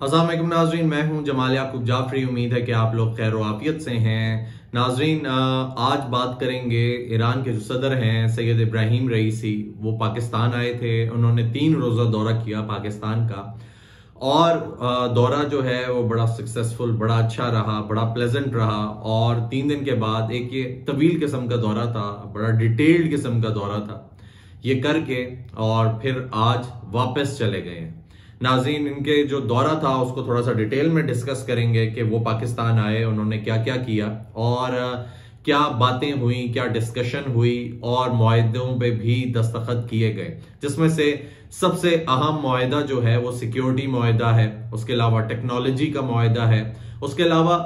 अस्सलाम वालेकुम नाजरीन, मैं हूं जमाल याकूब जाफरी। उम्मीद है कि आप लोग खैर आफियत से हैं। नाजरीन, आज बात करेंगे ईरान के जो सदर हैं सैयद इब्राहिम रईसी। वो पाकिस्तान आए थे। उन्होंने 3 रोज़ा दौरा किया पाकिस्तान का, और दौरा जो है वो बड़ा सक्सेसफुल, बड़ा अच्छा रहा, बड़ा प्लेजेंट रहा। और 3 दिन के बाद एक ये तवील किस्म का दौरा था, बड़ा डिटेल्ड किस्म का दौरा था, ये करके और फिर आज वापस चले गए हैं। नाज़रीन, इनके जो दौरा था उसको थोड़ा सा डिटेल में डिस्कस करेंगे कि वो पाकिस्तान आए, उन्होंने क्या क्या किया और क्या बातें हुई, क्या डिस्कशन हुई, और मुआहदों पे भी दस्तखत किए गए, जिसमें से सबसे अहम मुआहदा जो है वो सिक्योरिटी मुआहदा है। उसके अलावा टेक्नोलॉजी का मुआहदा है। उसके अलावा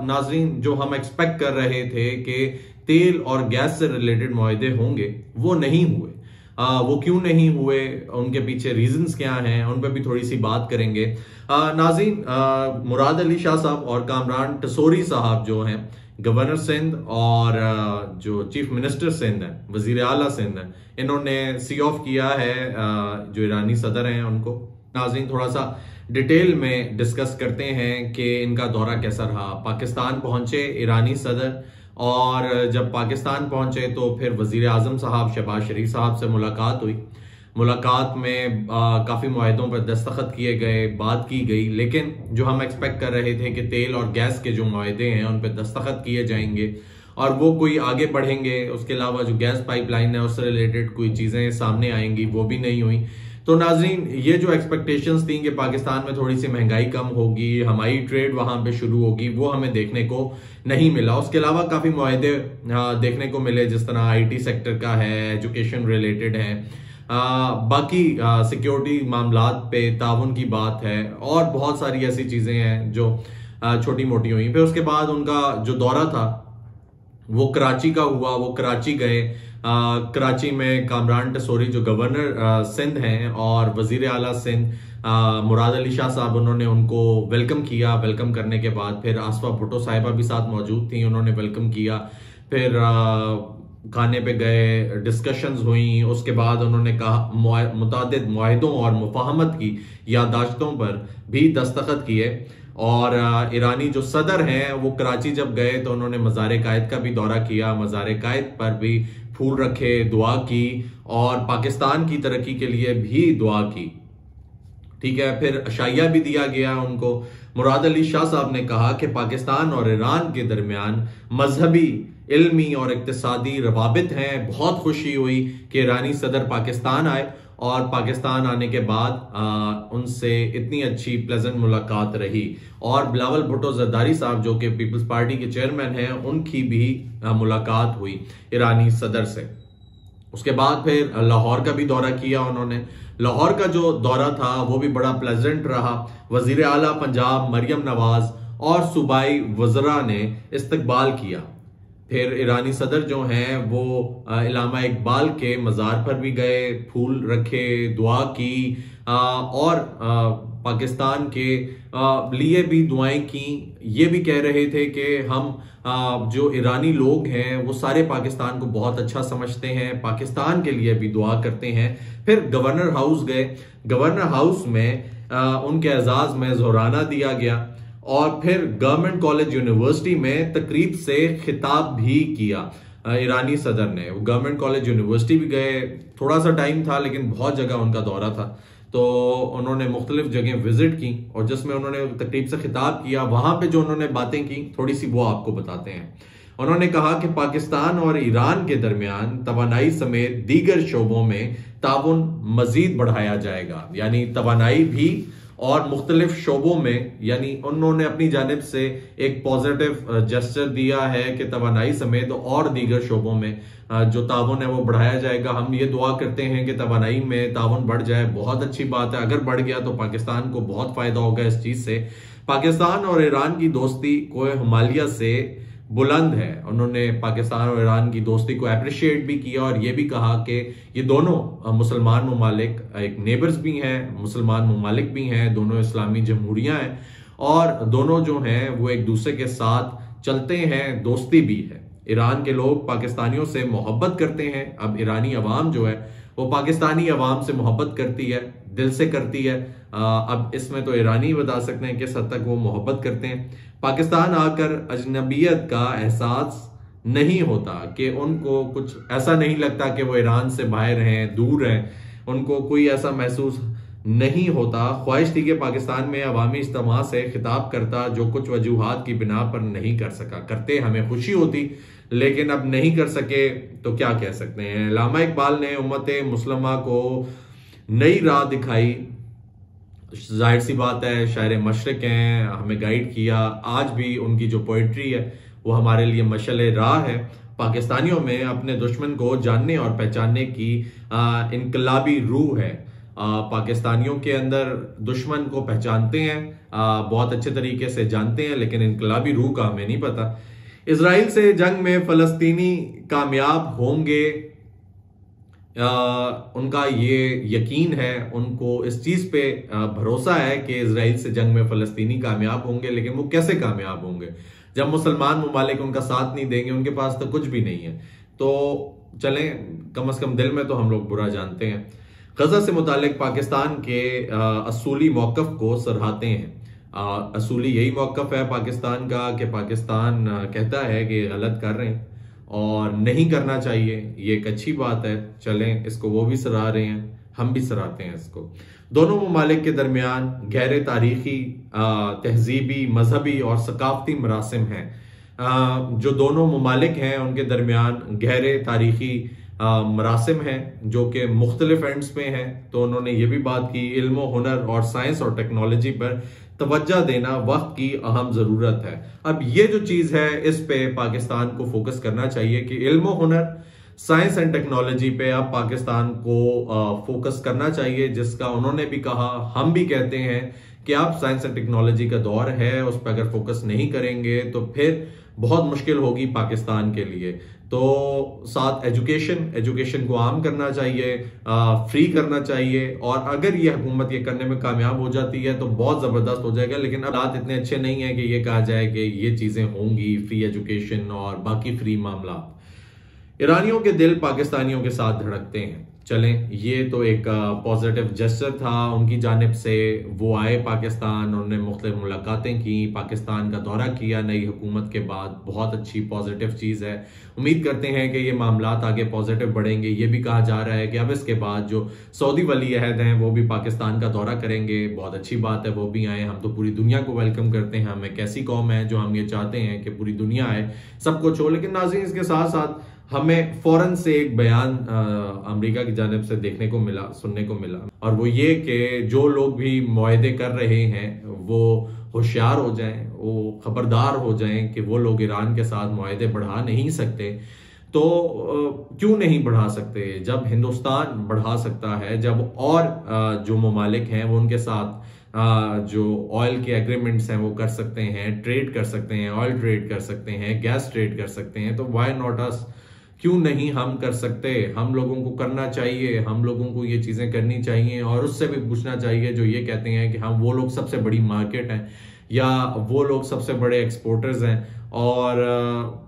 नाज़रीन, जो हम एक्सपेक्ट कर रहे थे कि तेल और गैस से रिलेटेड मुआहदे होंगे, वो नहीं हुए। वो क्यों नहीं हुए, उनके पीछे रीजंस क्या हैं, उन पर भी थोड़ी सी बात करेंगे। नाज़रीन, मुराद अली शाह साहब और कामरान टसोरी साहब जो हैं गवर्नर सिंध और जो चीफ मिनिस्टर सिंध है, वजीर आला सिंध है, इन्होंने सी ऑफ किया है जो ईरानी सदर हैं उनको। नाज़रीन, थोड़ा सा डिटेल में डिस्कस करते हैं कि इनका दौरा कैसा रहा। पाकिस्तान पहुंचे ईरानी सदर, और जब पाकिस्तान पहुंचे तो फिर वजीर आजम साहब शहबाज शरीफ साहब से मुलाकात हुई। मुलाकात में काफ़ी मुआहदों पर दस्तखत किए गए, बात की गई, लेकिन जो हम एक्सपेक्ट कर रहे थे कि तेल और गैस के जो मुआहदे हैं उन पर दस्तखत किए जाएंगे और वो कोई आगे बढ़ेंगे, उसके अलावा जो गैस पाइपलाइन है उससे रिलेटेड कोई चीज़ें सामने आएंगी, वो भी नहीं हुई। तो नाजरीन, ये जो एक्सपेक्टेशंस थी कि पाकिस्तान में थोड़ी सी महंगाई कम होगी, हमारी ट्रेड वहां पे शुरू होगी, वो हमें देखने को नहीं मिला। उसके अलावा काफ़ी मुआहदे देखने को मिले, जिस तरह आईटी सेक्टर का है, एजुकेशन रिलेटेड है, बाकी सिक्योरिटी मामलात पे ताउन की बात है, और बहुत सारी ऐसी चीज़ें हैं जो छोटी मोटी हुई। फिर उसके बाद उनका जो दौरा था वो कराची का हुआ। वो कराची गए। कराची में कामरान टसोरी जो गवर्नर सिंध हैं और वजीर आला सिंध मुराद अली शाह साहब, उन्होंने उनको वेलकम किया। वेलकम करने के बाद फिर आसफा भुट्टो साहिबा भी साथ मौजूद थी, उन्होंने वेलकम किया। फिर खाने पे गए, डिस्कशंस हुई। उसके बाद उन्होंने कहा मुतादिद मुआहदों और मुफाहमत की यादाश्तों पर भी दस्तखत किए। और ईरानी जो सदर हैं वो कराची जब गए तो उन्होंने मज़ार कायद का भी दौरा किया। मज़ार कायद पर भी फूल रखे, दुआ की, और पाकिस्तान की तरक्की के लिए भी दुआ की। ठीक है, फिर अशाइया भी दिया गया उनको। मुराद अली शाह साहब ने कहा कि पाकिस्तान और ईरान के दरमियान मजहबी, इल्मी और इक्तिसादी रवाबित हैं। बहुत खुशी हुई कि ईरानी सदर पाकिस्तान आए, और पाकिस्तान आने के बाद उनसे इतनी अच्छी प्लेजेंट मुलाकात रही। और बिलावल भुट्टो जरदारी साहब जो कि पीपल्स पार्टी के चेयरमैन हैं, उनकी भी मुलाकात हुई ईरानी सदर से। उसके बाद फिर लाहौर का भी दौरा किया उन्होंने। लाहौर का जो दौरा था वो भी बड़ा प्लेजेंट रहा। वजीर आला पंजाब मरियम नवाज और सूबाई वज़रा ने इस्तकबाल किया। फिर ईरानी सदर जो हैं वो इलामा इकबाल के मज़ार पर भी गए, फूल रखे, दुआ की, और पाकिस्तान के लिए भी दुआएं की। ये भी कह रहे थे कि हम जो ईरानी लोग हैं वो सारे पाकिस्तान को बहुत अच्छा समझते हैं, पाकिस्तान के लिए भी दुआ करते हैं। फिर गवर्नर हाउस गए। गवर्नर हाउस में उनके एजाज में ज़ोराना दिया गया, और फिर गवर्नमेंट कॉलेज यूनिवर्सिटी में तकरीब से खिताब भी किया ईरानी सदर ने। वो गवर्नमेंट कॉलेज यूनिवर्सिटी भी गए। थोड़ा सा टाइम था लेकिन बहुत जगह उनका दौरा था, तो उन्होंने मुख्तलिफ जगह विजिट की, और जिसमें उन्होंने तकरीब से खिताब किया, वहां पे जो उन्होंने बातें की थोड़ी सी वो आपको बताते हैं। उन्होंने कहा कि पाकिस्तान और ईरान के दरमियान तवानाई समेत दीगर शोबों में ताउन मजीद बढ़ाया जाएगा, यानी तवानाई भी और मुख्तलिफ शोबों में, यानी उन्होंने अपनी जानिब से एक पॉजिटिव जेस्चर दिया है कि तवानाई समेत और दीगर शोबों में जो ताउन है वो बढ़ाया जाएगा। हम ये दुआ करते हैं कि तवानाई में ताउन बढ़ जाए, बहुत अच्छी बात है। अगर बढ़ गया तो पाकिस्तान को बहुत फायदा होगा इस चीज से। पाकिस्तान और ईरान की दोस्ती कोह हिमालय से बुलंद है। उन्होंने पाकिस्तान और ईरान की दोस्ती को अप्रिशिएट भी किया, और ये भी कहा कि ये दोनों मुसलमान ममालिक एक नेबर्स भी हैं, मुसलमान ममालिक भी हैं, दोनों इस्लामी जमहूरियां हैं, और दोनों जो हैं वो एक दूसरे के साथ चलते हैं, दोस्ती भी है। ईरान के लोग पाकिस्तानियों से मोहब्बत करते हैं। अब ईरानी अवाम जो है वो पाकिस्तानी अवाम से मोहब्बत करती है। दिल से करती है। अब इसमें तो ईरानी बता सकते हैं किस हद तक वो मोहब्बत करते हैं। पाकिस्तान आकर अजनबियत का एहसास नहीं होता, कि उनको कुछ ऐसा नहीं लगता कि वो ईरान से बाहर हैं, दूर हैं, उनको कोई ऐसा महसूस नहीं होता। ख्वाहिश थी कि पाकिस्तान में अवामी इज्तिमा से खिताब करता, जो कुछ वजूहात की बिना पर नहीं कर सका। करते हमें खुशी होती, लेकिन अब नहीं कर सके तो क्या कह सकते हैं। अल्लामा इकबाल ने उम्मत मुस्लिमा को नई राह दिखाई, जाहिर सी बात है शायर मशरिक हैं, हमें गाइड किया। आज भी उनकी जो पोइट्री है वो हमारे लिए मशअल राह है। पाकिस्तानियों में अपने दुश्मन को जानने और पहचानने की इनकलाबी रूह है। पाकिस्तानियों के अंदर दुश्मन को पहचानते हैं, बहुत अच्छे तरीके से जानते हैं, लेकिन इनकलाबी रूह का हमें नहीं पता। इजराइल से जंग में फलस्तीनी कामयाब होंगे, उनका ये यकीन है, उनको इस चीज पे भरोसा है कि इजराइल से जंग में फलस्तीनी कामयाब होंगे। लेकिन वो कैसे कामयाब होंगे जब मुसलमान ममालिक उनका साथ नहीं देंगे, उनके पास तो कुछ भी नहीं है। तो चलें, कम से कम दिल में तो हम लोग बुरा जानते हैं। गजा से मुतालिक पाकिस्तान के असूली मौकफ को सराहते हैं। असूली यही मौकफ है पाकिस्तान का कि पाकिस्तान कहता है कि गलत कर रहे हैं और नहीं करना चाहिए, ये एक अच्छी बात है। चलें, इसको वो भी सराह रहे हैं, हम भी सराहते हैं इसको। दोनों ममालिक के दरमियान गहरे तारीखी, तहजीबी, मजहबी और सकाफती मरासिम हैं। जो दोनों ममालिक हैं उनके दरमियान गहरे तारीखी मरासिम हैं जो कि मुख्तलिफ एंड्स पे हैं। तो उन्होंने ये भी बात की, इल्म हुनर और साइंस और टेक्नोलॉजी पर तवज्जो देना वक्त की अहम जरूरत है। अब ये जो चीज है इस पे पाकिस्तान को फोकस करना चाहिए कि इल्म हुनर, साइंस एंड टेक्नोलॉजी पे अब पाकिस्तान को फोकस करना चाहिए, जिसका उन्होंने भी कहा, हम भी कहते हैं कि अब साइंस एंड टेक्नोलॉजी का दौर है, उस पर अगर फोकस नहीं करेंगे तो फिर बहुत मुश्किल होगी पाकिस्तान के लिए। तो साथ एजुकेशन को आम करना चाहिए, फ्री करना चाहिए, और अगर ये हुकूमत ये करने में कामयाब हो जाती है तो बहुत जबरदस्त हो जाएगा। लेकिन अब हालात इतने अच्छे नहीं है कि ये कहा जाए कि ये चीजें होंगी, फ्री एजुकेशन और बाकी फ्री मामला। ईरानियों के दिल पाकिस्तानियों के साथ धड़कते हैं। चलें, ये तो एक पॉजिटिव जेस्चर था उनकी जानिब से। वो आए पाकिस्तान, उन्होंने मुख्तलिफ मुलाकातें की, पाकिस्तान का दौरा किया नई हुकूमत के बाद, बहुत अच्छी पॉजिटिव चीज़ है। उम्मीद करते हैं कि ये मामलात आगे पॉजिटिव बढ़ेंगे। ये भी कहा जा रहा है कि अब इसके बाद जो सऊदी वली अहद हैं वो भी पाकिस्तान का दौरा करेंगे। बहुत अच्छी बात है, वो भी आए। हम तो पूरी दुनिया को वेलकम करते हैं, हम एक ऐसी कौम है जो हम ये चाहते हैं कि पूरी दुनिया आए, सब कुछ हो। लेकिन नाज़रीन, इसके साथ साथ हमें फौरन से एक बयान अमेरिका की जानिब से देखने को मिला, सुनने को मिला, और वो ये कि जो लोग भी मुआहदे कर रहे हैं वो होशियार हो जाएं, वो खबरदार हो जाएं कि वो लोग ईरान के साथ मुआहदे बढ़ा नहीं सकते। तो क्यों नहीं बढ़ा सकते? जब हिंदुस्तान बढ़ा सकता है, जब और जो ममालिक हैं वो उनके साथ जो ऑयल के एग्रीमेंट्स हैं वो कर सकते हैं, ट्रेड कर सकते हैं, ऑयल ट्रेड कर सकते हैं, गैस ट्रेड कर सकते हैं, तो व्हाई नॉट अस? क्यों नहीं हम कर सकते? हम लोगों को करना चाहिए, हम लोगों को ये चीजें करनी चाहिए। और उससे भी पूछना चाहिए जो ये कहते हैं कि हम वो लोग सबसे बड़ी मार्केट हैं या वो लोग सबसे बड़े एक्सपोर्टर्स हैं, और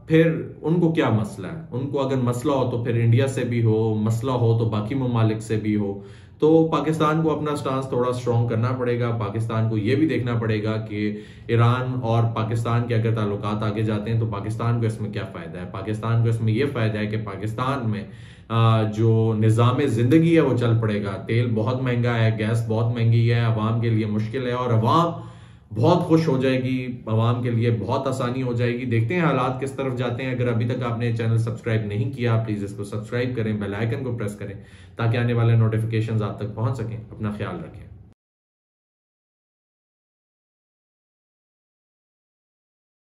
फिर उनको क्या मसला है? उनको अगर मसला हो तो फिर इंडिया से भी हो, मसला हो तो बाकी ममालिक से भी हो। तो पाकिस्तान को अपना स्टांस थोड़ा स्ट्रॉन्ग करना पड़ेगा। पाकिस्तान को यह भी देखना पड़ेगा कि ईरान और पाकिस्तान के अगर ताल्लुकात आगे जाते हैं तो पाकिस्तान को इसमें क्या फ़ायदा है। पाकिस्तान को इसमें यह फ़ायदा है कि पाकिस्तान में जो निज़ाम ज़िंदगी है वो चल पड़ेगा। तेल बहुत महंगा है, गैस बहुत महंगी है, अवाम के लिए मुश्किल है, और अवाम बहुत खुश हो जाएगी, आवाम के लिए बहुत आसानी हो जाएगी। देखते हैं हालात किस तरफ जाते हैं। अगर अभी तक आपने चैनल सब्सक्राइब नहीं किया, प्लीज इसको सब्सक्राइब करें, बेल आइकन को प्रेस करें ताकि आने वाले नोटिफिकेशंस आप तक पहुंच सकें। अपना ख्याल रखें।